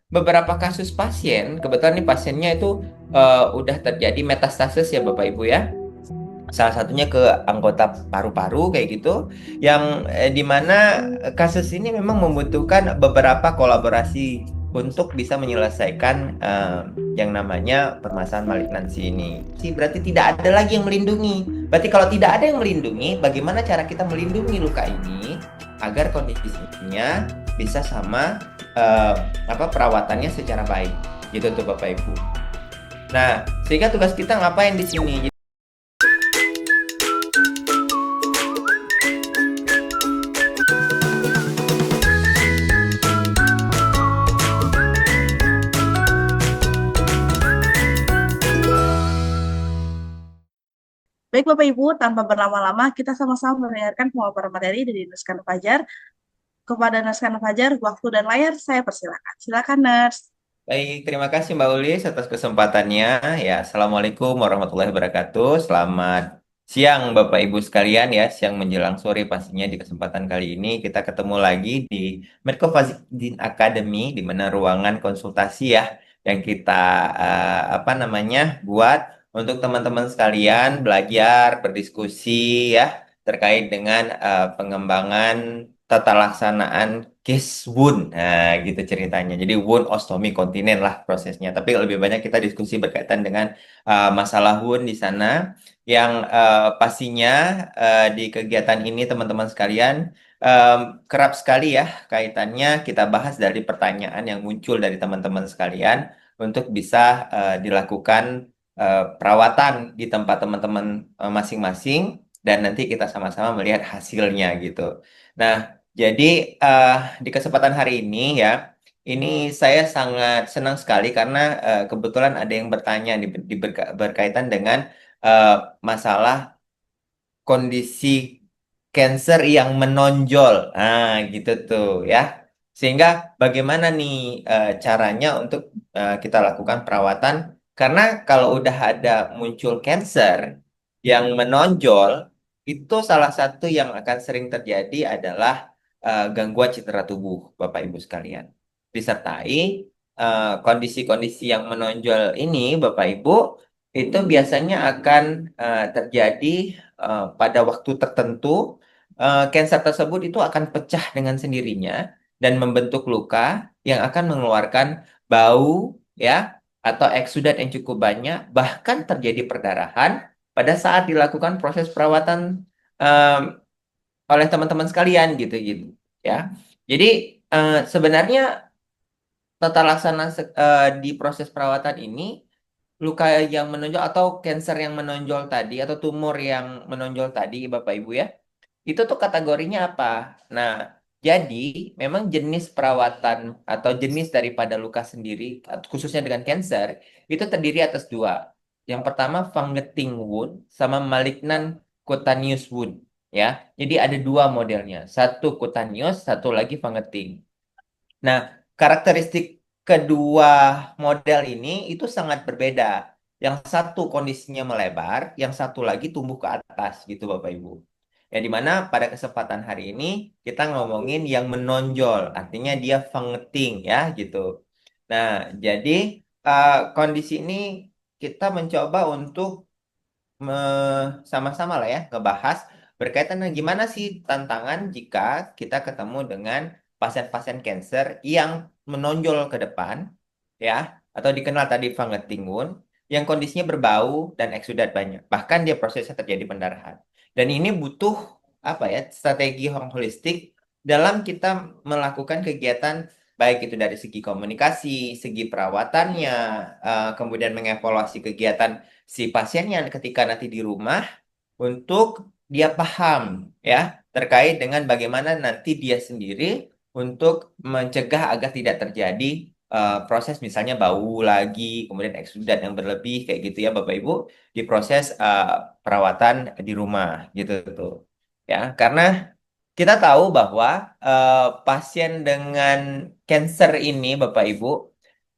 beberapa kasus pasien, kebetulan nih pasiennya itu udah terjadi metastasis ya Bapak Ibu ya. Salah satunya ke anggota paru-paru kayak gitu, yang dimana kasus ini memang membutuhkan beberapa kolaborasi untuk bisa menyelesaikan yang namanya permasalahan malignansi ini. Sih berarti tidak ada lagi yang melindungi. Berarti kalau tidak ada yang melindungi, bagaimana cara kita melindungi luka ini agar kondisinya bisa sama eh, perawatannya secara baik, gitu tuh Bapak Ibu. Nah, sehingga tugas kita ngapain di sini? Baik Bapak Ibu, tanpa berlama-lama kita sama-sama mendengarkan pemaparan materi dari Nurskana Fajar. Kepada Nurskana Fajar, waktu dan layar saya persilakan. Silakan Nurs. Baik, terima kasih Mbak Ulis atas kesempatannya. Ya, Assalamualaikum warahmatullahi wabarakatuh. Selamat siang Bapak Ibu sekalian ya, siang menjelang sore pastinya di kesempatan kali ini kita ketemu lagi di Medcofazin Academy di mana ruangan konsultasi ya yang kita buat untuk teman-teman sekalian belajar, berdiskusi ya terkait dengan pengembangan tata laksanaan case wound. Nah, gitu ceritanya. Jadi wound ostomi kontinen lah prosesnya. Tapi lebih banyak kita diskusi berkaitan dengan masalah wound di sana yang pastinya di kegiatan ini teman-teman sekalian em, kerap sekali ya kaitannya kita bahas dari pertanyaan yang muncul dari teman-teman sekalian untuk bisa dilakukan perawatan di tempat teman-teman masing-masing dan nanti kita sama-sama melihat hasilnya gitu. Nah, jadi eh, di kesempatan hari ini ya, ini saya sangat senang sekali karena kebetulan ada yang bertanya berkaitan dengan eh, masalah kondisi cancer yang menonjol. Nah, gitu tuh ya. Sehingga bagaimana nih caranya untuk kita lakukan perawatan? Karena kalau udah ada muncul cancer yang menonjol, itu salah satu yang akan sering terjadi adalah gangguan citra tubuh, Bapak Ibu sekalian. Disertai kondisi-kondisi yang menonjol ini, Bapak Ibu, itu biasanya akan terjadi pada waktu tertentu, kanker tersebut itu akan pecah dengan sendirinya dan membentuk luka yang akan mengeluarkan bau ya atau eksudat yang cukup banyak, bahkan terjadi perdarahan pada saat dilakukan proses perawatan em, oleh teman-teman sekalian gitu gitu ya. Jadi sebenarnya tata laksana di proses perawatan ini luka yang menonjol atau kanker yang menonjol tadi atau tumor yang menonjol tadi Bapak Ibu ya itu tuh kategorinya apa? Nah, jadi memang jenis perawatan atau jenis daripada luka sendiri, khususnya dengan cancer, itu terdiri atas dua. Yang pertama fungating wound sama malignant cutaneous wound. Ya, jadi ada dua modelnya. Satu cutaneous, satu lagi fungating. Nah, karakteristik kedua model ini itu sangat berbeda. Yang satu kondisinya melebar, yang satu lagi tumbuh ke atas gitu Bapak Ibu. Ya di mana pada kesempatan hari ini kita ngomongin yang menonjol, artinya dia fangeting ya gitu. Nah, jadi kondisi ini kita mencoba untuk sama-sama lah ya ngebahas berkaitan dengan gimana sih tantangan jika kita ketemu dengan pasien-pasien cancer yang menonjol ke depan ya atau dikenal tadi fungating wound yang kondisinya berbau dan eksudat banyak bahkan dia prosesnya terjadi pendarahan dan ini butuh apa ya strategi yang holistik dalam kita melakukan kegiatan baik itu dari segi komunikasi, segi perawatannya, kemudian mengevaluasi kegiatan si pasiennya ketika nanti di rumah untuk dia paham ya terkait dengan bagaimana nanti dia sendiri untuk mencegah agar tidak terjadi proses misalnya bau lagi, kemudian eksudat yang berlebih kayak gitu ya Bapak Ibu di proses perawatan di rumah gitu tuh. Ya, karena kita tahu bahwa pasien dengan cancer ini Bapak Ibu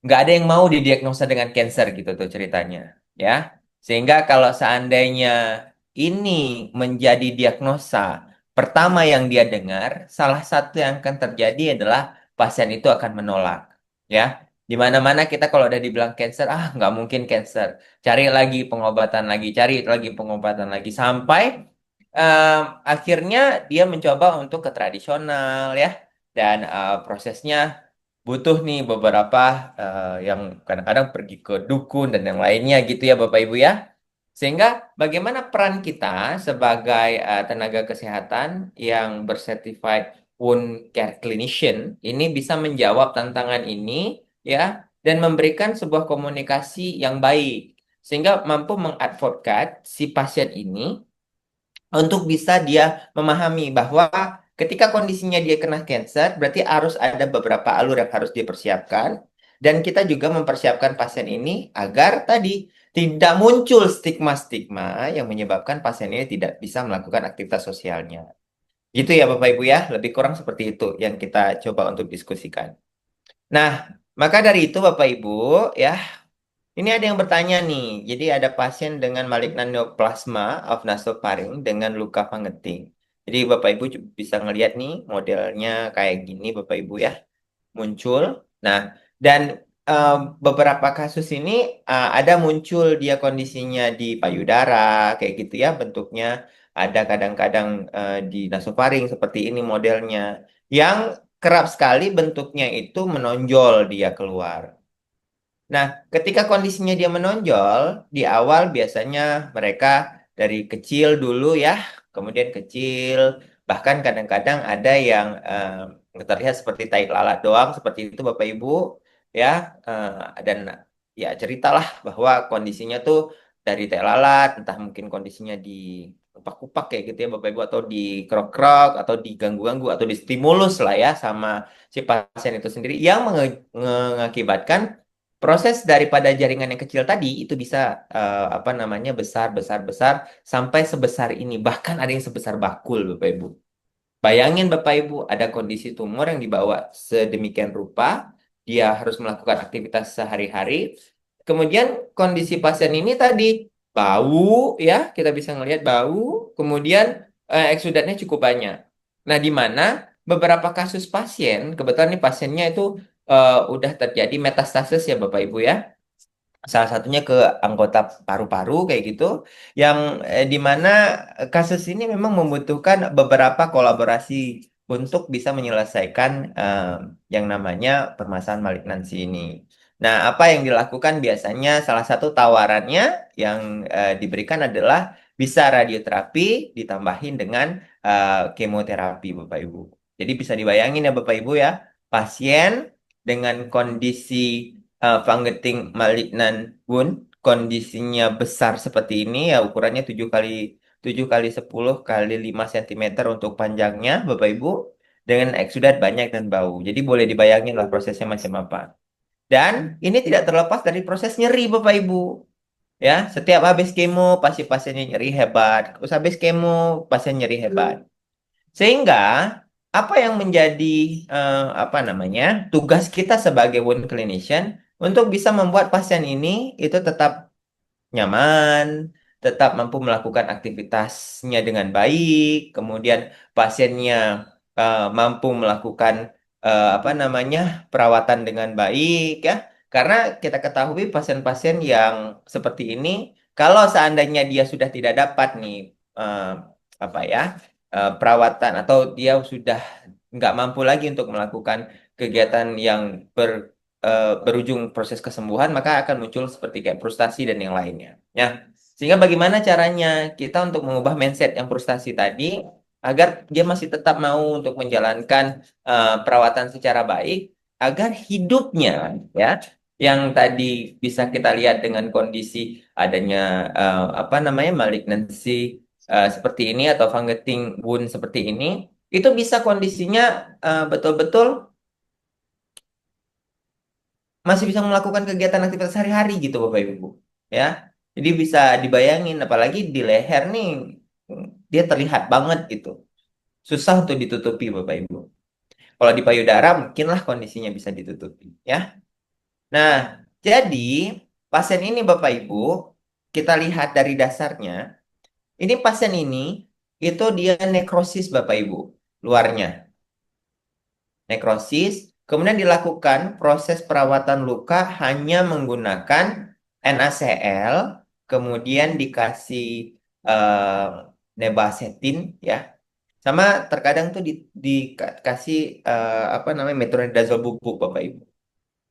nggak ada yang mau didiagnosa dengan cancer gitu tuh ceritanya ya sehingga kalau seandainya ini menjadi diagnosa pertama yang dia dengar salah satu yang akan terjadi adalah pasien itu akan menolak ya Di mana-mana kita kalau udah dibilang cancer, ah nggak mungkin cancer. Cari lagi pengobatan lagi, cari lagi pengobatan lagi. Sampai em, akhirnya dia mencoba untuk ke tradisional ya. Dan prosesnya butuh nih beberapa yang kadang-kadang pergi ke dukun dan yang lainnya gitu ya Bapak Ibu ya. Sehingga bagaimana peran kita sebagai tenaga kesehatan yang bersertified wound care clinician ini bisa menjawab tantangan ini ya dan memberikan sebuah komunikasi yang baik sehingga mampu mengadvokat si pasien ini untuk bisa dia memahami bahwa ketika kondisinya dia kena cancer, berarti harus ada beberapa alur yang harus dipersiapkan. Dan kita juga mempersiapkan pasien ini agar tadi tidak muncul stigma-stigma yang menyebabkan pasien ini tidak bisa melakukan aktivitas sosialnya. Gitu ya Bapak Ibu ya, lebih kurang seperti itu yang kita coba untuk diskusikan. Nah, maka dari itu Bapak Ibu ya, ini ada yang bertanya nih. Jadi ada pasien dengan malignan neoplasma of nasofaring dengan luka fungeting. Jadi Bapak Ibu bisa ngelihat nih modelnya kayak gini Bapak Ibu ya muncul. Nah, dan eh, beberapa kasus ini ada muncul dia kondisinya di payudara kayak gitu ya bentuknya. Ada kadang-kadang di nasofaring seperti ini modelnya. Yang kerap sekali bentuknya itu menonjol dia keluar. Nah, ketika kondisinya dia menonjol, di awal biasanya mereka dari kecil dulu ya, kemudian kecil, bahkan kadang-kadang ada yang terlihat seperti tai lalat doang, seperti itu Bapak Ibu, ya, dan ya ceritalah bahwa kondisinya tuh dari tai lalat, entah mungkin kondisinya di kupak-kupak kayak gitu ya Bapak Ibu, atau di krok-krok, atau diganggu-ganggu, atau distimulus lah ya sama si pasien itu sendiri, yang mengakibatkan proses daripada jaringan yang kecil tadi itu bisa apa namanya besar besar besar sampai sebesar ini bahkan ada yang sebesar bakul Bapak Ibu. Bayangin Bapak Ibu ada kondisi tumor yang dibawa sedemikian rupa dia harus melakukan aktivitas sehari-hari. Kemudian kondisi pasien ini tadi bau ya kita bisa ngelihat bau kemudian eksudatnya cukup banyak. Nah di mana beberapa kasus pasien kebetulan nih pasiennya itu udah terjadi metastasis ya Bapak Ibu ya. Salah satunya ke anggota paru-paru kayak gitu, yang di mana kasus ini memang membutuhkan beberapa kolaborasi untuk bisa menyelesaikan yang namanya permasalahan malignansi ini. Nah, apa yang dilakukan biasanya salah satu tawarannya yang diberikan adalah bisa radioterapi ditambahin dengan kemoterapi Bapak Ibu. Jadi bisa dibayangin ya Bapak Ibu ya, pasien dengan kondisi fungeting malignan wound kondisinya besar seperti ini ya ukurannya 7 kali 10 kali 5 cm untuk panjangnya Bapak Ibu dengan eksudat banyak dan bau. Jadi boleh dibayangin lah prosesnya macam apa. Dan ini tidak terlepas dari proses nyeri Bapak Ibu. Ya, setiap habis kemo pasti pasiennya nyeri hebat. Terus habis kemo pasien nyeri hebat. Sehingga apa yang menjadi apa namanya tugas kita sebagai wound clinician untuk bisa membuat pasien ini itu tetap nyaman, tetap mampu melakukan aktivitasnya dengan baik, kemudian pasiennya mampu melakukan apa namanya perawatan dengan baik ya. Karena kita ketahui pasien-pasien yang seperti ini, kalau seandainya dia sudah tidak dapat nih eh, apa ya perawatan atau dia sudah nggak mampu lagi untuk melakukan kegiatan yang berujung proses kesembuhan, maka akan muncul seperti kayak frustasi dan yang lainnya. Ya, sehingga bagaimana caranya kita untuk mengubah mindset yang frustasi tadi agar dia masih tetap mau untuk menjalankan perawatan secara baik, agar hidupnya ya yang tadi bisa kita lihat dengan kondisi adanya apa namanya malignancy seperti ini atau fungating wound seperti ini, itu bisa kondisinya betul-betul masih bisa melakukan kegiatan aktivitas sehari-hari gitu Bapak Ibu. Ya. Jadi bisa dibayangin apalagi di leher nih dia terlihat banget gitu. Susah untuk ditutupi Bapak Ibu. Kalau di payudara mungkinlah kondisinya bisa ditutupi ya. Nah, jadi pasien ini Bapak Ibu kita lihat dari dasarnya, ini pasien ini itu dia nekrosis Bapak Ibu luarnya. Nekrosis, kemudian dilakukan proses perawatan luka hanya menggunakan NaCl, kemudian dikasih eh, nebasetin ya. Sama terkadang tuh dikasih apa namanya metronidazole bubuk Bapak Ibu.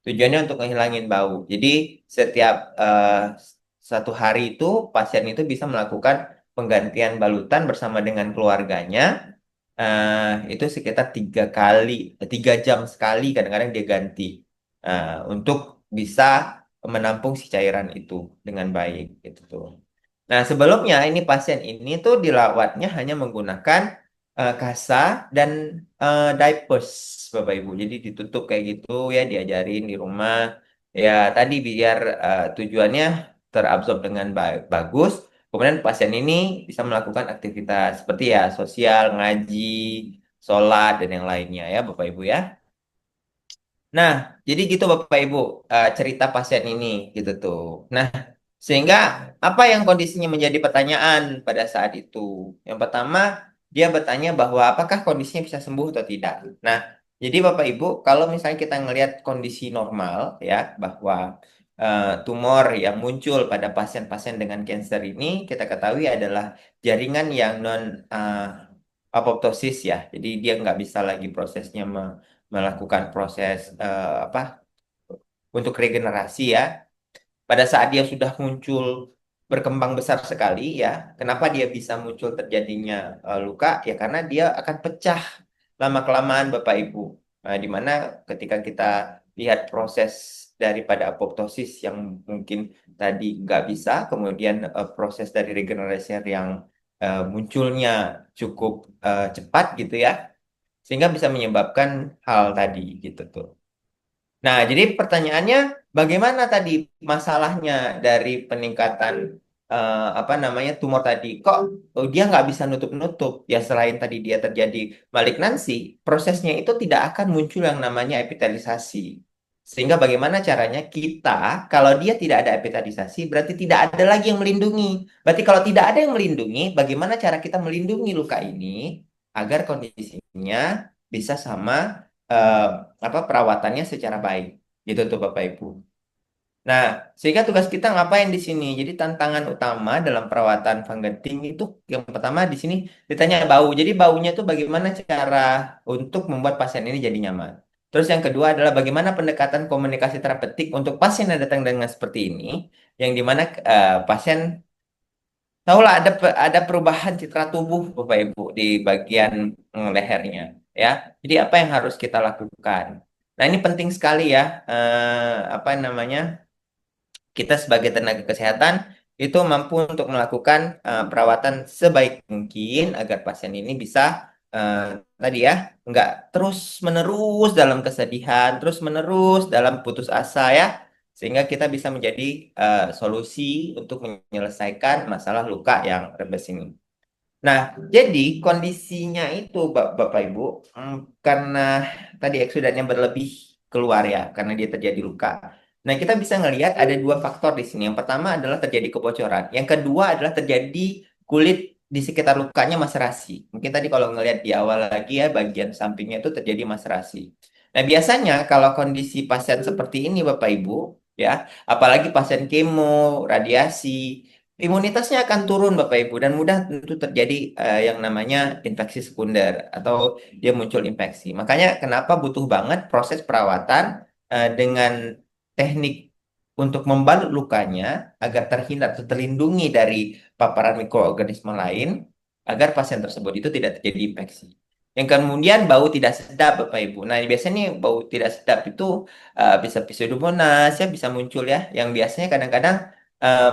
Tujuannya untuk menghilangin bau. Jadi setiap 1 hari itu pasien itu bisa melakukan penggantian balutan bersama dengan keluarganya. Itu sekitar 3 kali, 3 jam sekali kadang-kadang dia ganti untuk bisa menampung si cairan itu dengan baik gitu tuh. Nah, sebelumnya ini pasien ini tuh dilawatnya hanya menggunakan kasa dan diapers, Bapak Ibu. Jadi ditutup kayak gitu ya, diajarin di rumah. Ya, tadi biar tujuannya terabsorb dengan bagus. Kemudian pasien ini bisa melakukan aktivitas seperti ya sosial, ngaji, sholat, dan yang lainnya ya, Bapak Ibu ya. Nah, jadi gitu Bapak Ibu cerita pasien ini gitu tuh. Nah, sehingga apa yang kondisinya menjadi pertanyaan pada saat itu? Yang pertama, dia bertanya bahwa apakah kondisinya bisa sembuh atau tidak. Nah, jadi Bapak Ibu, kalau misalnya kita ngelihat kondisi normal ya, bahwa tumor yang muncul pada pasien-pasien dengan kanker ini kita ketahui adalah jaringan yang non apoptosis ya. Jadi dia nggak bisa lagi prosesnya melakukan proses apa untuk regenerasi ya. Pada saat dia sudah muncul berkembang besar sekali ya, kenapa dia bisa muncul terjadinya luka? Ya karena dia akan pecah lama-kelamaan Bapak Ibu. Di mana ketika kita lihat proses daripada apoptosis yang mungkin tadi nggak bisa, kemudian proses dari regenerasi yang munculnya cukup cepat gitu ya, sehingga bisa menyebabkan hal tadi gitu tuh. Nah, jadi pertanyaannya bagaimana tadi masalahnya dari peningkatan apa namanya tumor tadi? Kok dia nggak bisa nutup-nutup? Ya selain tadi dia terjadi malignansi, prosesnya itu tidak akan muncul yang namanya epitelisasi. Sehingga bagaimana caranya kita, kalau dia tidak ada epitelisasi, berarti tidak ada lagi yang melindungi. Berarti kalau tidak ada yang melindungi, bagaimana cara kita melindungi luka ini agar kondisinya bisa sama eh, apa perawatannya secara baik gitu tuh Bapak Ibu. Nah, sehingga tugas kita ngapain di sini? Jadi tantangan utama dalam perawatan fungeting itu yang pertama di sini ditanya bau. Jadi baunya itu bagaimana cara untuk membuat pasien ini jadi nyaman. Terus yang kedua adalah bagaimana pendekatan komunikasi terapeutik untuk pasien yang datang dengan seperti ini, yang dimana pasien tahulah ada perubahan citra tubuh Bapak Ibu di bagian lehernya ya. Jadi apa yang harus kita lakukan? Nah, ini penting sekali ya apa namanya? Kita sebagai tenaga kesehatan itu mampu untuk melakukan perawatan sebaik mungkin agar pasien ini bisa eh, tadi ya nggak terus menerus dalam kesedihan, terus menerus dalam putus asa ya, sehingga kita bisa menjadi solusi untuk menyelesaikan masalah luka yang rebes ini. Nah, jadi kondisinya itu Bapak Ibu, karena tadi eksudatnya berlebih keluar ya, karena dia terjadi luka. Nah, kita bisa ngelihat ada 2 faktor di sini. Yang pertama adalah terjadi kebocoran. Yang kedua adalah terjadi kulit di sekitar lukanya maserasi. Mungkin tadi kalau ngelihat di awal lagi ya, bagian sampingnya itu terjadi maserasi. Nah, biasanya kalau kondisi pasien seperti ini Bapak Ibu, ya, apalagi pasien kemo, radiasi, imunitasnya akan turun Bapak Ibu dan mudah tentu terjadi yang namanya infeksi sekunder atau dia muncul infeksi. Makanya kenapa butuh banget proses perawatan dengan teknik untuk membalut lukanya agar terhindar atau terlindungi dari paparan mikroorganisme lain agar pasien tersebut itu tidak terjadi infeksi. Yang kemudian bau tidak sedap Bapak Ibu. Nah, biasanya nih bau tidak sedap itu bisa pseudomonas ya bisa muncul ya yang biasanya kadang-kadang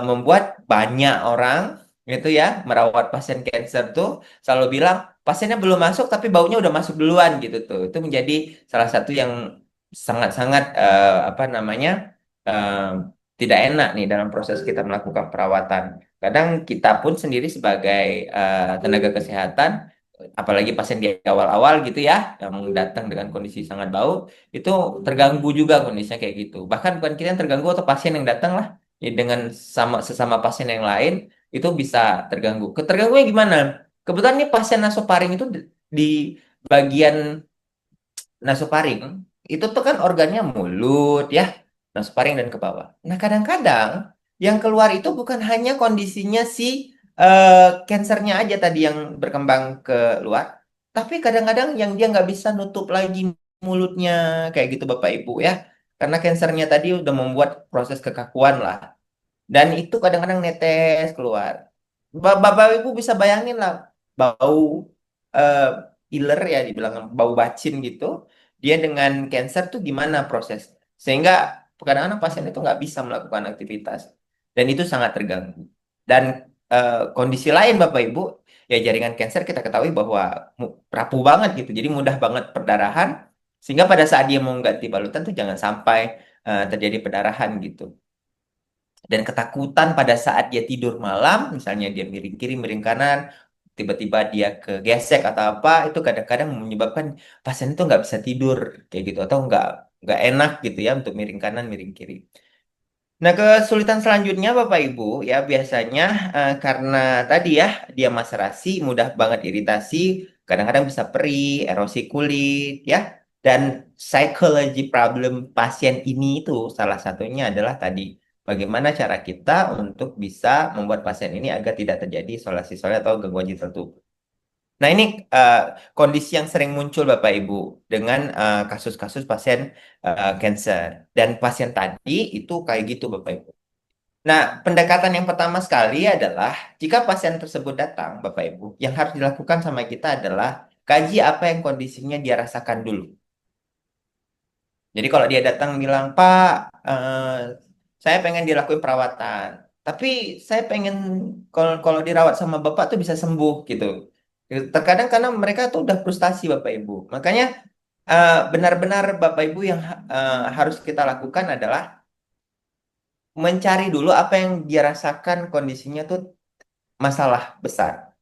membuat banyak orang gitu ya merawat pasien cancer tuh selalu bilang pasiennya belum masuk tapi baunya udah masuk duluan gitu tuh. Itu menjadi salah satu yang sangat-sangat apa namanya eh, tidak enak nih dalam proses kita melakukan perawatan. Kadang kita pun sendiri sebagai tenaga kesehatan, apalagi pasien di awal-awal gitu ya, yang datang dengan kondisi sangat bau, itu terganggu juga kondisinya kayak gitu. Bahkan bukan kita yang terganggu atau pasien yang datang lah, ya, dengan sesama pasien yang lain itu bisa terganggu. Terganggunya gimana? Kebetulan nih pasien nasofaring itu di bagian nasofaring itu tuh kan organnya mulut ya, nasofaring dan ke bawah. Nah, kadang-kadang yang keluar itu bukan hanya kondisinya si kansernya aja tadi yang berkembang ke luar, tapi kadang-kadang yang dia nggak bisa nutup lagi mulutnya kayak gitu Bapak Ibu ya. Karena kansernya tadi udah membuat proses kekakuan lah. Dan itu kadang-kadang netes keluar. Bapak Ibu bisa bayangin lah bau eh, iler ya dibilang bau bacin gitu. Dia dengan cancer tuh gimana proses? Sehingga kadang-kadang pasien itu nggak bisa melakukan aktivitas dan itu sangat terganggu. Dan kondisi lain Bapak Ibu ya jaringan cancer kita ketahui bahwa rapuh banget gitu. Jadi mudah banget perdarahan sehingga pada saat dia mau ganti balutan tuh jangan sampai terjadi perdarahan gitu dan ketakutan pada saat dia tidur malam, misalnya dia miring kiri, miring kanan, tiba-tiba dia kegesek atau apa, itu kadang-kadang menyebabkan pasien itu nggak bisa tidur kayak gitu atau nggak enak gitu ya untuk miring kanan, miring kiri. Nah, kesulitan selanjutnya Bapak Ibu ya biasanya karena tadi ya dia maserasi, mudah banget iritasi, kadang-kadang bisa perih, erosi kulit ya. Dan psychology problem pasien ini itu salah satunya adalah tadi bagaimana cara kita untuk bisa membuat pasien ini agar tidak terjadi isolasi atau gangguan jiwa tertentu. Nah, ini eh, kondisi yang sering muncul Bapak Ibu dengan kasus-kasus pasien cancer. Dan pasien tadi itu kayak gitu Bapak Ibu. Nah, pendekatan yang pertama sekali adalah jika pasien tersebut datang, Bapak Ibu, yang harus dilakukan sama kita adalah kaji apa yang kondisinya dia rasakan dulu. Jadi kalau dia datang bilang, Pak, saya pengen dilakuin perawatan, tapi saya pengen kalau dirawat sama Bapak tuh bisa sembuh gitu. Terkadang karena mereka tuh udah frustasi Bapak Ibu. Makanya benar-benar Bapak Ibu yang harus kita lakukan adalah mencari dulu apa yang dia rasakan kondisinya tuh masalah besar.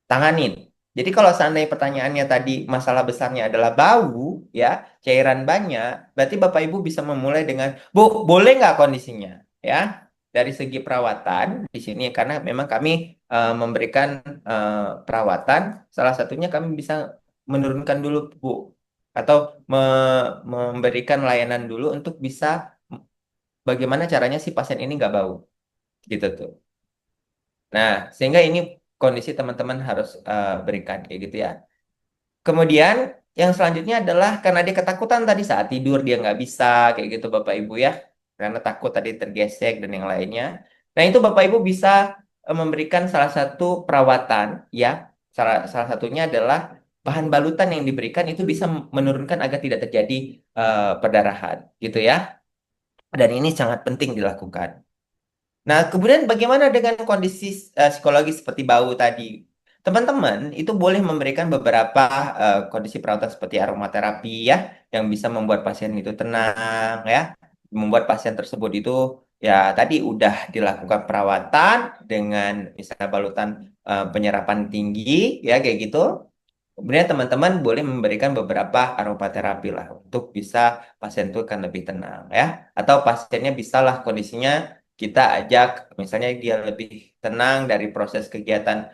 Tanganin. Jadi kalau seandainya pertanyaannya tadi masalah besarnya adalah bau, ya, cairan banyak, berarti Bapak Ibu bisa memulai dengan, Bu, boleh nggak kondisinya? Ya, dari segi perawatan di sini karena memang kami memberikan perawatan, salah satunya kami bisa menurunkan dulu, Bu, atau memberikan layanan dulu untuk bisa bagaimana caranya si pasien ini nggak bau, gitu tuh. Nah, sehingga ini kondisi teman-teman harus berikan kayak gitu ya. Kemudian yang selanjutnya adalah karena dia ketakutan tadi saat tidur dia nggak bisa kayak gitu Bapak Ibu ya. Karena takut tadi tergesek dan yang lainnya. Nah itu Bapak Ibu bisa memberikan salah satu perawatan ya. Salah satunya adalah bahan balutan yang diberikan itu bisa menurunkan agar tidak terjadi perdarahan gitu ya. Dan ini sangat penting dilakukan. Nah, kemudian bagaimana dengan kondisi psikologis seperti bau tadi? Teman-teman itu boleh memberikan beberapa kondisi perawatan seperti aromaterapi ya, yang bisa membuat pasien itu tenang ya, membuat pasien tersebut itu ya tadi udah dilakukan perawatan dengan misalnya balutan penyerapan tinggi ya kayak gitu. Kemudian teman-teman boleh memberikan beberapa aromaterapi lah untuk bisa pasien itu akan lebih tenang ya. Atau pasiennya bisalah kondisinya kita ajak misalnya dia lebih tenang dari proses kegiatan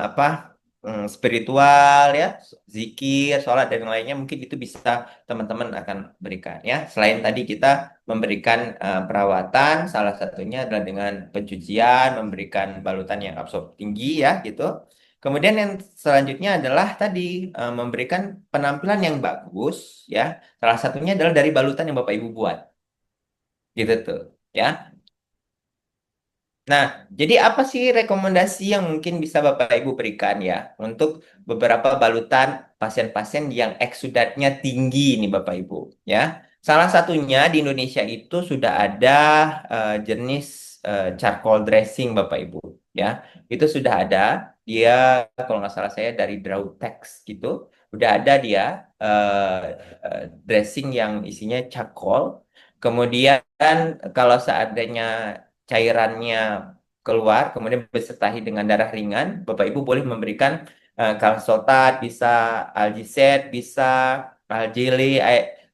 apa spiritual ya, zikir, sholat dan lainnya mungkin itu bisa teman-teman akan berikan ya. Selain tadi kita memberikan perawatan, salah satunya adalah dengan pencucian, memberikan balutan yang absorb tinggi ya gitu. Kemudian yang selanjutnya adalah tadi memberikan penampilan yang bagus ya. Salah satunya adalah dari balutan yang Bapak Ibu buat. Gitu tuh ya. Nah, jadi apa sih rekomendasi yang mungkin bisa Bapak Ibu berikan ya untuk beberapa balutan pasien-pasien yang eksudatnya tinggi nih Bapak Ibu ya. Salah satunya di Indonesia itu sudah ada jenis charcoal dressing Bapak Ibu ya. Itu sudah ada. Dia kalau nggak salah saya dari Drawtex gitu. Udah ada dia dressing yang isinya charcoal. Kemudian kalau seandainya cairannya keluar, kemudian besertai dengan darah ringan, Bapak Ibu boleh memberikan kalsotat, bisa algicet, bisa algili,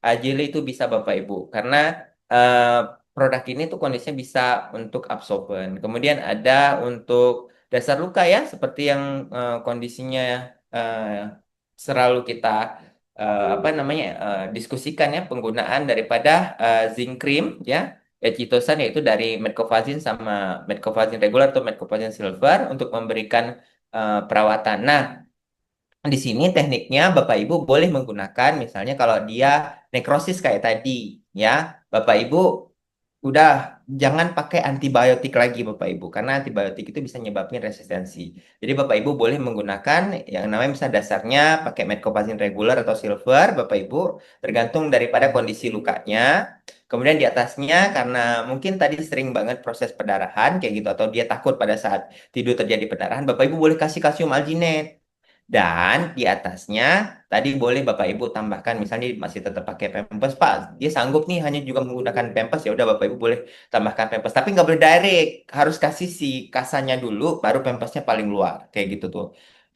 algili itu bisa Bapak Ibu, karena eh, produk ini tuh kondisinya bisa untuk absorben. Kemudian ada untuk dasar luka ya, seperti yang kondisinya eh, selalu kita apa namanya diskusikan ya penggunaan daripada zinc cream ya chitosan yaitu dari metcofazin sama metcofazin regular atau metcofazin silver untuk memberikan perawatan. Nah, di sini tekniknya Bapak Ibu boleh menggunakan misalnya kalau dia nekrosis kayak tadi ya, Bapak Ibu udah jangan pakai antibiotik lagi Bapak Ibu karena antibiotik itu bisa nyebabin resistensi. Jadi Bapak Ibu boleh menggunakan yang namanya misalnya dasarnya pakai metcopazin regular atau silver Bapak Ibu tergantung daripada kondisi lukanya. Kemudian di atasnya karena mungkin tadi sering banget proses pendarahan kayak gitu atau dia takut pada saat tidur terjadi pendarahan, Bapak Ibu boleh kasih kalsium alginate. Dan di atasnya tadi boleh Bapak Ibu tambahkan misalnya masih tetap pakai Pampers Pak. Dia sanggup nih hanya juga menggunakan Pampers ya udah Bapak Ibu boleh tambahkan Pampers tapi nggak boleh direct. Harus kasih si kasanya dulu baru Pampersnya paling luar kayak gitu tuh.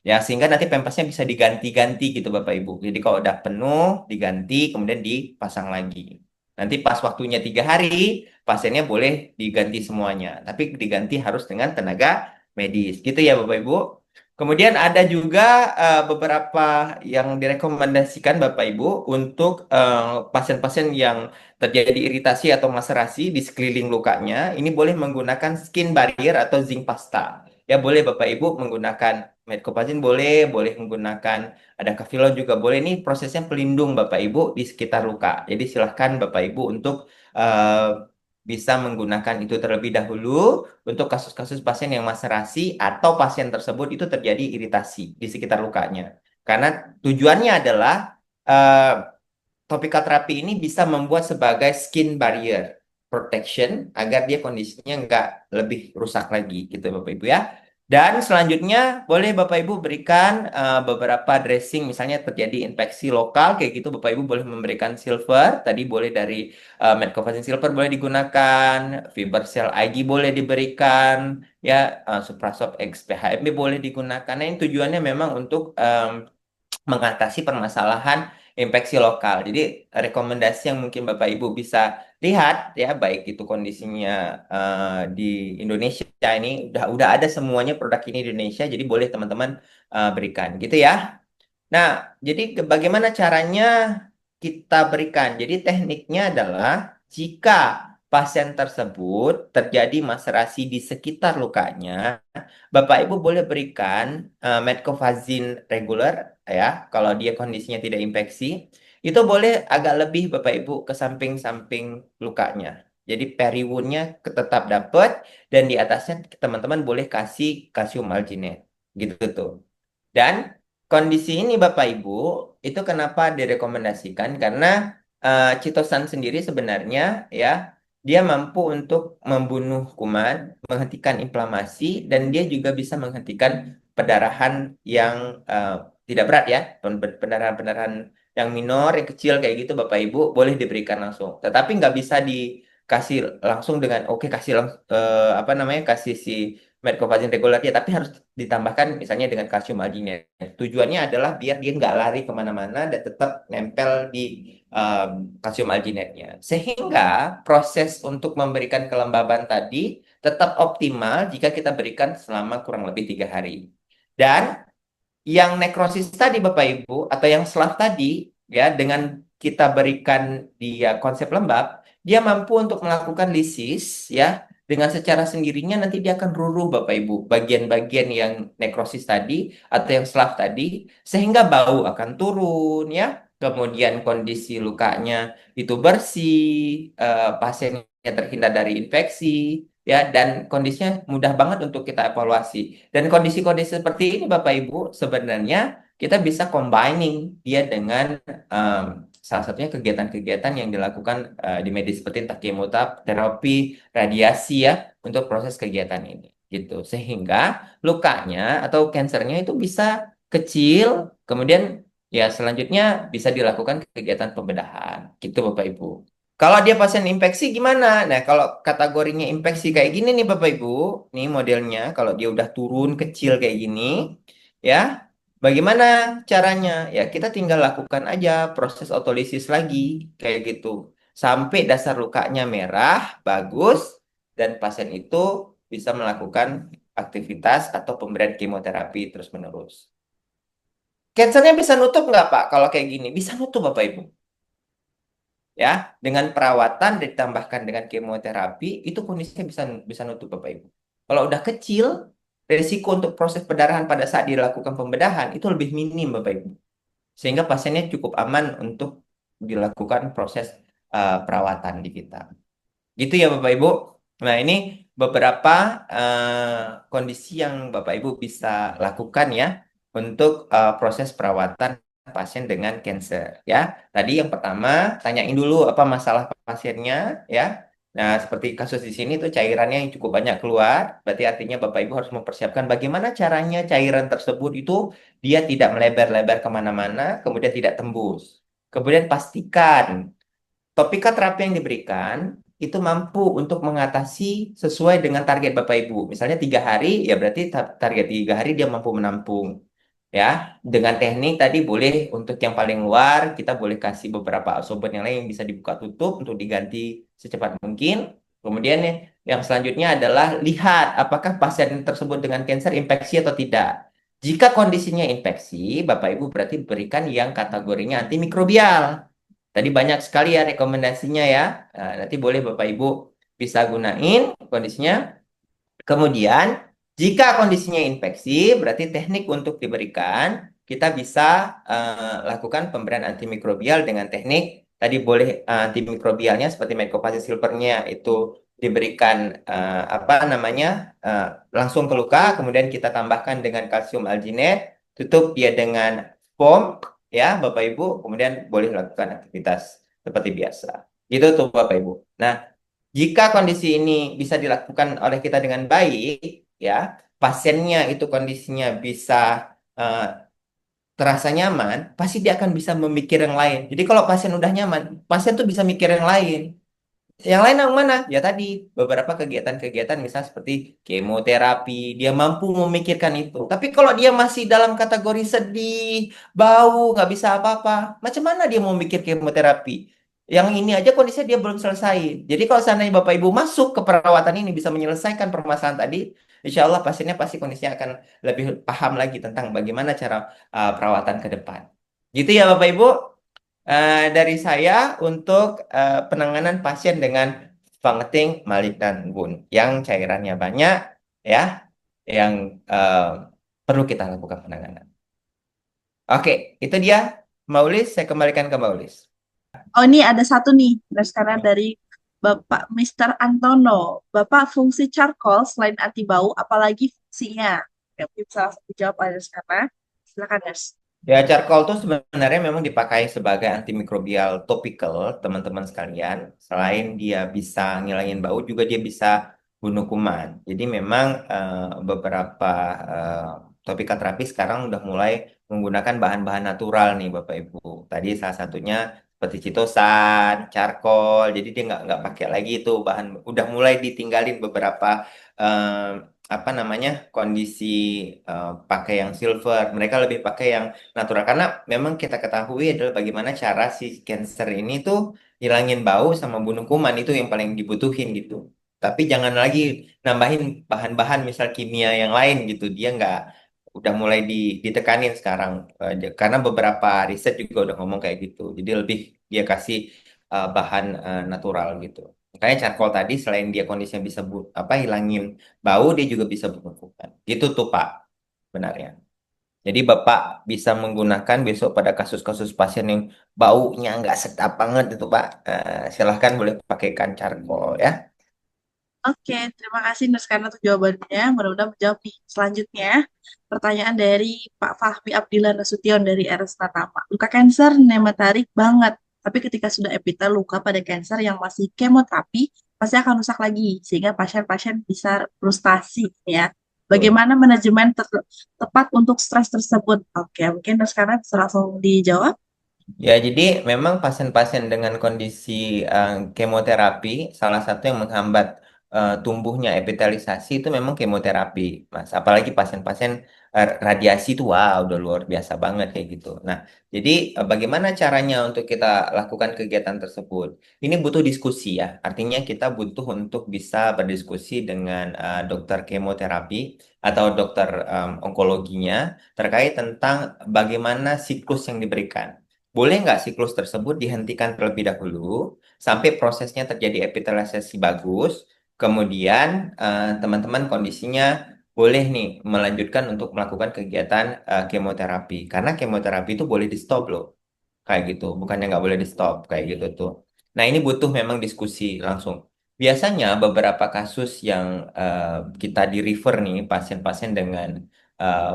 Ya sehingga nanti Pampersnya bisa diganti-ganti gitu Bapak Ibu. Jadi kalau udah penuh diganti kemudian dipasang lagi. Nanti pas waktunya 3 hari pasiennya boleh diganti semuanya. Tapi diganti harus dengan tenaga medis gitu ya Bapak Ibu. Kemudian ada juga beberapa yang direkomendasikan Bapak Ibu untuk pasien-pasien yang terjadi iritasi atau maserasi di sekeliling lukanya. Ini boleh menggunakan skin barrier atau zinc pasta. Ya boleh Bapak Ibu menggunakan Metcopazin boleh, boleh menggunakan ada Kafilon juga boleh. Ini prosesnya pelindung Bapak Ibu di sekitar luka. Jadi silahkan Bapak Ibu untuk eh, bisa menggunakan itu terlebih dahulu untuk kasus-kasus pasien yang maserasi atau pasien tersebut itu terjadi iritasi di sekitar lukanya. Karena tujuannya adalah eh, topical terapi ini bisa membuat sebagai skin barrier protection agar dia kondisinya nggak lebih rusak lagi gitu Bapak Ibu ya. Dan selanjutnya boleh Bapak Ibu berikan beberapa dressing misalnya terjadi infeksi lokal kayak gitu Bapak Ibu boleh memberikan silver tadi boleh dari Metcofazin silver boleh digunakan, Fibercel IG boleh diberikan ya Suprasolv XPHMB boleh digunakan. Nah, ini tujuannya memang untuk mengatasi permasalahan infeksi lokal. Jadi rekomendasi yang mungkin Bapak Ibu bisa lihat ya baik itu kondisinya di Indonesia ini udah ada semuanya produk ini di Indonesia jadi boleh teman-teman berikan gitu ya. Nah, jadi bagaimana caranya kita berikan? Jadi tekniknya adalah jika pasien tersebut terjadi maserasi di sekitar lukanya, Bapak Ibu boleh berikan metcofazin reguler ya, kalau dia kondisinya tidak infeksi, itu boleh agak lebih Bapak Ibu ke samping-samping lukanya. Jadi periwoundnya tetap dapat dan di atasnya teman-teman boleh kasih kalsium alginate gitu tuh. Dan kondisi ini Bapak Ibu itu kenapa direkomendasikan karena chitosan sendiri sebenarnya ya dia mampu untuk membunuh kuman, menghentikan inflamasi dan dia juga bisa menghentikan pendarahan yang eh, tidak berat ya, pendarahan-pendarahan yang minor, yang kecil kayak gitu Bapak Ibu boleh diberikan langsung. Tetapi nggak bisa dikasih langsung dengan oke kasih apa namanya kasih si Metcofazin reguler ya, tapi harus ditambahkan misalnya dengan kalsium alginate. Tujuannya adalah biar dia nggak lari kemana-mana dan tetap nempel di kalsium alginate-nya. Sehingga proses untuk memberikan kelembaban tadi tetap optimal jika kita berikan selama kurang lebih 3 hari. Dan yang nekrosis tadi Bapak Ibu atau yang SLAF tadi ya dengan kita berikan dia konsep lembab, dia mampu untuk melakukan lisis ya dengan secara sendirinya nanti dia akan ruruh Bapak Ibu bagian-bagian yang nekrosis tadi atau yang SLAF tadi sehingga bau akan turun ya. Kemudian kondisi lukanya itu bersih, pasiennya terhindar dari infeksi ya dan kondisinya mudah banget untuk kita evaluasi. Dan kondisi-kondisi seperti ini Bapak Ibu sebenarnya kita bisa combining dia dengan em, salah satunya kegiatan-kegiatan yang dilakukan di medis seperti entah kemoterapi, radiasi ya untuk proses kegiatan ini gitu. Sehingga lukanya atau kansernya itu bisa kecil, kemudian ya selanjutnya bisa dilakukan kegiatan pembedahan gitu Bapak Ibu. Kalau dia pasien infeksi gimana? Nah, kalau kategorinya infeksi kayak gini nih Bapak Ibu, nih modelnya kalau dia udah turun kecil kayak gini, ya, bagaimana caranya? Ya, kita tinggal lakukan aja proses otolisis lagi kayak gitu. Sampai dasar lukanya merah, bagus, dan pasien itu bisa melakukan aktivitas atau pemberian kemoterapi terus-menerus. Cancernya bisa nutup nggak Pak? Kalau kayak gini, bisa nutup Bapak Ibu. Ya, dengan perawatan ditambahkan dengan kemoterapi, itu kondisinya bisa bisa nutup Bapak Ibu. Kalau udah kecil, resiko untuk proses pendarahan pada saat dilakukan pembedahan itu lebih minim Bapak Ibu. Sehingga pasiennya cukup aman untuk dilakukan proses perawatan di kita. Gitu ya Bapak Ibu. Nah, ini beberapa kondisi yang Bapak Ibu bisa lakukan ya untuk proses perawatan pasien dengan cancer ya. Tadi yang pertama, tanyain dulu apa masalah pasiennya ya. Nah, seperti kasus di sini tuh cairannya yang cukup banyak keluar, berarti artinya Bapak Ibu harus mempersiapkan bagaimana caranya cairan tersebut itu dia tidak melebar-lebar kemana-mana, kemudian tidak tembus. Kemudian pastikan topika terapi yang diberikan itu mampu untuk mengatasi sesuai dengan target Bapak Ibu. Misalnya 3 hari, ya berarti target 3 hari dia mampu menampung. Ya, dengan teknik tadi boleh untuk yang paling luar, kita boleh kasih beberapa absorben yang lain yang bisa dibuka tutup untuk diganti secepat mungkin. Kemudian yang selanjutnya adalah lihat apakah pasien tersebut dengan kanker infeksi atau tidak. Jika kondisinya infeksi, Bapak Ibu berarti berikan yang kategorinya antimikrobial. Tadi banyak sekali ya rekomendasinya ya. Nah, nanti boleh Bapak Ibu bisa gunain kondisinya. Kemudian, jika kondisinya infeksi, berarti teknik untuk diberikan, kita bisa lakukan pemberian antimikrobial dengan teknik, tadi boleh antimikrobialnya seperti Mycoplasma silvernya itu diberikan apa namanya eh, langsung ke luka, kemudian kita tambahkan dengan kalsium alginate, tutup dia dengan foam, ya Bapak Ibu, kemudian boleh lakukan aktivitas seperti biasa. Itu tuh Bapak Ibu. Nah, jika kondisi ini bisa dilakukan oleh kita dengan baik, ya, pasiennya itu kondisinya bisa eh, terasa nyaman, pasti dia akan bisa memikir yang lain. Jadi kalau pasien udah nyaman, pasien tuh bisa mikir yang lain. Yang lain yang mana? Ya tadi, beberapa kegiatan-kegiatan misal seperti kemoterapi, dia mampu memikirkan itu. Tapi kalau dia masih dalam kategori sedih, bau, nggak bisa apa-apa, macam mana dia mau mikir kemoterapi? Yang ini aja kondisinya dia belum selesai. Jadi kalau seandainya Bapak Ibu masuk ke perawatan ini bisa menyelesaikan permasalahan tadi, insya Allah pasiennya pasti kondisinya akan lebih paham lagi tentang bagaimana cara perawatan ke depan. Gitu ya Bapak Ibu. Dari saya untuk penanganan pasien dengan Fungeting Malignant Wound yang cairannya banyak ya, yang eh, perlu kita lakukan penanganan. Oke, itu dia. Maulis, saya kembalikan ke Maulis. Oh, ini ada satu nih, karena dari Bapak Mister Antono. Bapak, fungsi charcoal selain anti bau, apalagi fungsinya? Ya, mungkin bisa langsung dijawab aja sekarang. Silakan, Des. Ya, charcoal itu sebenarnya memang dipakai sebagai antimikrobial topical, teman-teman sekalian. Selain dia bisa ngilangin bau, juga dia bisa bunuh kuman. Jadi memang beberapa eh, topika terapi sekarang udah mulai menggunakan bahan-bahan natural nih, Bapak Ibu. Tadi salah satunya seperti chitosan, charcoal. Jadi dia nggak pakai lagi itu bahan. Udah mulai ditinggalin beberapa eh, apa namanya kondisi pakai yang silver. Mereka lebih pakai yang natural karena memang kita ketahui adalah bagaimana cara si cancer ini tuh hilangin bau sama bunuh kuman itu yang paling dibutuhin gitu. Tapi jangan lagi nambahin bahan-bahan misal kimia yang lain gitu. Dia nggak udah mulai ditekanin sekarang. Karena beberapa riset juga udah ngomong kayak gitu. Jadi lebih dia kasih bahan natural gitu. Makanya charcoal tadi selain dia kondisinya bisa apa hilangin bau, dia juga bisa bunuh kuman. Gitu tuh Pak, benarnya. Jadi Bapak bisa menggunakan besok pada kasus-kasus pasien yang baunya nggak sedap banget itu Pak. Silahkan boleh pakaikan charcoal ya. Oke, terima kasih Nus karena untuk jawabannya. Mudah-mudahan menjawab nih. Selanjutnya, pertanyaan dari Pak Fahmi Abdillah Nasution dari RS Pratama. Luka kanker nematarik banget, tapi ketika sudah epitel luka pada kanker yang masih kemoterapi, pasti akan rusak lagi, sehingga pasien-pasien bisa frustasi ya. Betul. Bagaimana manajemen tepat untuk stres tersebut? Oke, mungkin Nus karena bisa langsung dijawab. Ya, jadi memang pasien-pasien dengan kondisi kemoterapi salah satu yang menghambat tumbuhnya epitelisasi itu memang kemoterapi, Mas. Apalagi pasien-pasien radiasi itu wow, udah luar biasa banget kayak gitu. Nah, jadi bagaimana caranya untuk kita lakukan kegiatan tersebut? Ini butuh diskusi ya. Artinya kita butuh untuk bisa berdiskusi dengan dokter kemoterapi atau dokter onkologinya terkait tentang bagaimana siklus yang diberikan. Boleh nggak siklus tersebut dihentikan terlebih dahulu sampai prosesnya terjadi epitelisasi bagus, kemudian teman-teman kondisinya boleh nih melanjutkan untuk melakukan kegiatan kemoterapi. Karena kemoterapi itu boleh di stop loh, kayak gitu. Bukannya nggak boleh di stop, kayak gitu tuh. Nah ini butuh memang diskusi langsung. Biasanya beberapa kasus yang kita di refer nih pasien-pasien dengan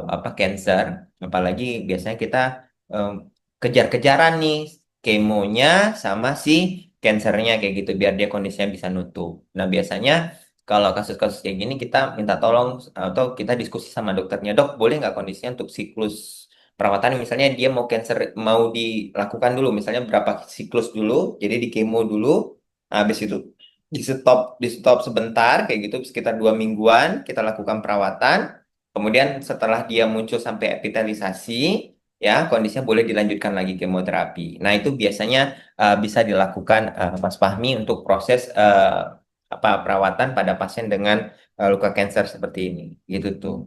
apa cancer, apalagi biasanya kita eh, kejar-kejaran nih kemonya sama si cancernya kayak gitu biar dia kondisinya bisa nutup. Nah biasanya kalau kasus-kasus kayak gini kita minta tolong atau kita diskusi sama dokternya, dok boleh nggak kondisinya untuk siklus perawatan misalnya dia mau cancer mau dilakukan dulu misalnya berapa siklus dulu jadi di kemo dulu. Nah, habis itu di stop sebentar kayak gitu sekitar 2 mingguan kita lakukan perawatan kemudian setelah dia muncul sampai epitelisasi ya kondisinya boleh dilanjutkan lagi kemoterapi. Nah itu biasanya bisa dilakukan Mas Fahmi untuk proses apa perawatan pada pasien dengan luka kanker seperti ini gitu tuh.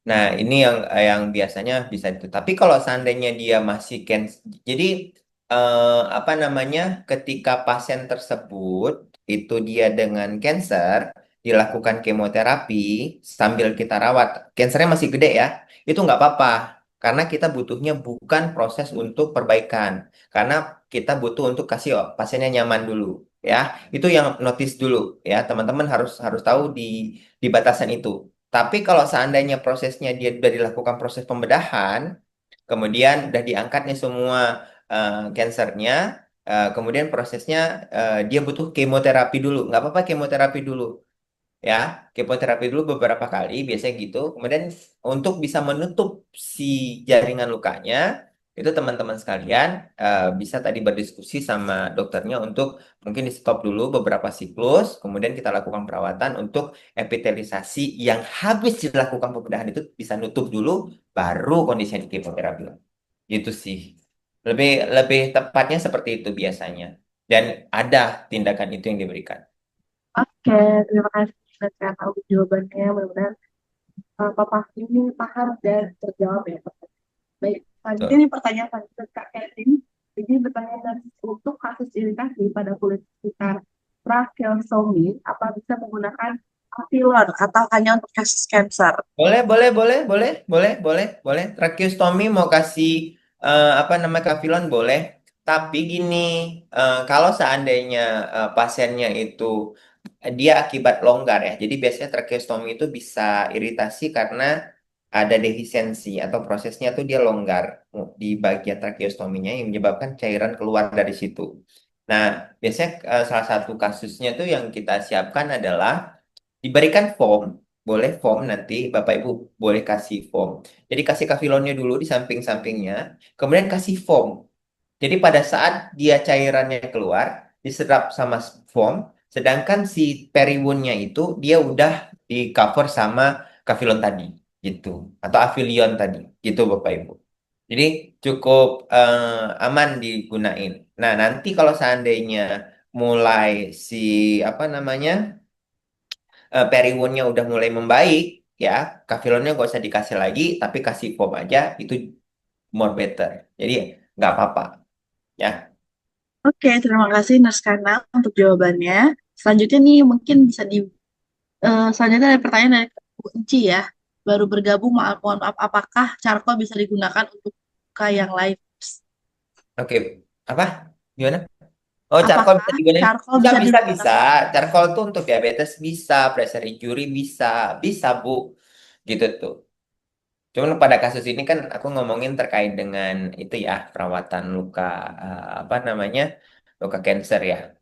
Nah, ini yang biasanya bisa itu. Tapi kalau seandainya dia masih cancer, jadi apa namanya, ketika pasien tersebut itu dia dengan cancer dilakukan kemoterapi sambil kita rawat, cancernya masih gede ya, itu nggak apa-apa. Karena kita butuhnya bukan proses untuk perbaikan, karena kita butuh untuk kasih pasiennya nyaman dulu, ya. Itu yang notice dulu, ya. Teman-teman harus harus tahu di batasan itu. Tapi kalau seandainya prosesnya dia sudah dilakukan proses pembedahan, kemudian udah diangkat nih semua kansernya, kemudian prosesnya dia butuh kemoterapi dulu. Nggak apa-apa kemoterapi dulu ya kemoterapi dulu beberapa kali biasanya gitu kemudian untuk bisa menutup si jaringan lukanya itu teman-teman sekalian bisa tadi berdiskusi sama dokternya untuk mungkin di stop dulu beberapa siklus kemudian kita lakukan perawatan untuk epitelisasi yang habis dilakukan pembedahan itu bisa nutup dulu baru kondisinya di kemoterapi itu sih lebih lebih tepatnya seperti itu biasanya dan ada tindakan itu yang diberikan. Oke, terima kasih Mas karena untuk jawabannya. Mudah-mudahan Papa ini paham dan terjawab ya. Baik, selanjutnya Tuh. ini pertanyaan selanjutnya Kak Catherine. Ini bertanya dari untuk kasus iritasi pada kulit sekitar tracheostomi, apa bisa menggunakan Avilon atau hanya untuk kasus cancer? Boleh, boleh, boleh, boleh, boleh, boleh, boleh. Tracheostomy mau kasih apa namanya kafilon boleh. Tapi gini, kalau seandainya pasiennya itu dia akibat longgar ya. Jadi biasanya tracheostomy itu bisa iritasi karena ada defisiensi atau prosesnya tuh dia longgar di bagian tracheostominya yang menyebabkan cairan keluar dari situ. Nah, biasanya salah satu kasusnya tuh yang kita siapkan adalah diberikan form, boleh form nanti Bapak Ibu boleh kasih form. Jadi kasih kafilonnya dulu di samping-sampingnya, kemudian kasih form. Jadi pada saat dia cairannya keluar, diserap sama foam, sedangkan si periwunnya itu dia udah di cover sama kafilon tadi, gitu. Atau afilion tadi, gitu Bapak Ibu. Jadi cukup aman digunain. Nah nanti kalau seandainya mulai si apa namanya periwunnya udah mulai membaik, ya kafilonnya gak usah dikasih lagi, tapi kasih foam aja, itu more better. Jadi nggak apa-apa. Ya. Oke, terima kasih Nurskana untuk jawabannya. Selanjutnya nih mungkin bisa selanjutnya ada pertanyaan dari Bu Enci ya. Baru bergabung, maaf, mohon maaf, apakah charcoal bisa digunakan untuk luka yang lain? Oke, apa? Gimana? Oh, charcoal bisa Apakah digunakan? charcoal Bisa, bisa bisa, bisa. digunakan? Charcoal tuh untuk diabetes bisa, pressure injury bisa, bisa Bu. Gitu tuh. Cuman pada kasus ini kan aku ngomongin terkait dengan itu ya, perawatan luka apa namanya? Luka cancer ya.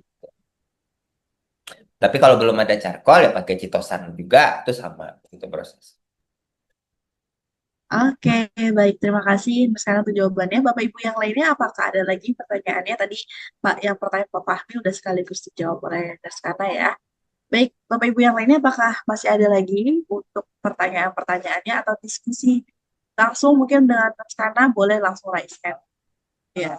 Tapi kalau belum ada charcoal ya pakai citosan juga, itu sama itu proses. Oke, baik. Terima kasih sekarang untuk jawabannya. Bapak Ibu yang lainnya, apakah ada lagi pertanyaannya? Tadi Pak yang pertanyaan Pak Fahmi udah sekaligus dijawab oleh Nurskana ya. Baik, Bapak Ibu yang lainnya apakah masih ada lagi untuk pertanyaan-pertanyaannya atau diskusi langsung mungkin dengan Sana boleh langsung raise hand. Ya,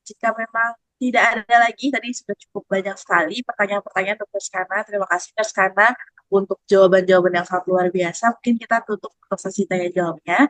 jika memang tidak ada lagi, tadi sudah cukup banyak sekali pertanyaan-pertanyaan untuk Sana. Terima kasih Sana untuk jawaban-jawaban yang sangat luar biasa. Mungkin kita tutup untuk sesi tanya jawabnya.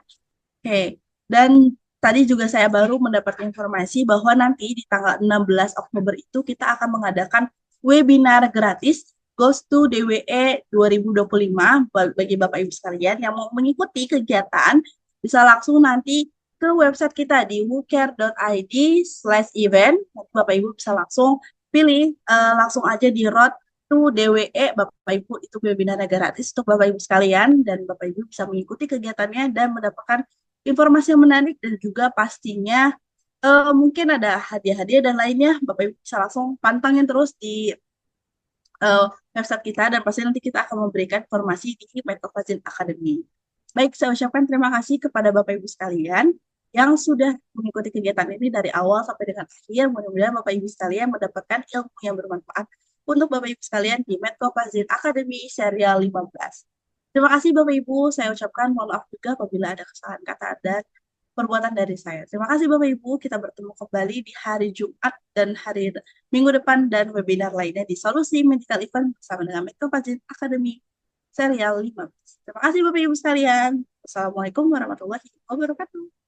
Oke, dan tadi juga saya baru mendapat informasi bahwa nanti di tanggal 16 Oktober itu kita akan mengadakan webinar gratis Goes to DWE 2025 bagi Bapak Ibu sekalian yang mau mengikuti kegiatan bisa langsung nanti ke website kita di wocare.id/event. Nanti Bapak Ibu bisa langsung pilih langsung aja di road to DWE Bapak Ibu itu webinarnya gratis untuk Bapak Ibu sekalian dan Bapak Ibu bisa mengikuti kegiatannya dan mendapatkan informasi yang menarik dan juga pastinya mungkin ada hadiah-hadiah dan lainnya. Bapak Ibu bisa langsung pantangin terus di eh, website kita dan pasti nanti kita akan memberikan informasi di Metrovazil Academy. Baik, saya ucapkan terima kasih kepada Bapak Ibu sekalian yang sudah mengikuti kegiatan ini dari awal sampai dengan akhir. Mudah-mudahan Bapak Ibu sekalian mendapatkan ilmu yang bermanfaat untuk Bapak Ibu sekalian di Metrovazil Academy serial 15. Terima kasih Bapak Ibu, saya ucapkan mohon maaf juga apabila ada kesalahan kata dan perbuatan dari saya. Terima kasih Bapak Ibu, kita bertemu kembali di hari Jumat dan hari minggu depan dan webinar lainnya di Solusi Medical Event bersama dengan Medical Pageant Academy serial 15. Terima kasih Bapak Ibu sekalian. Wassalamualaikum warahmatullahi wabarakatuh.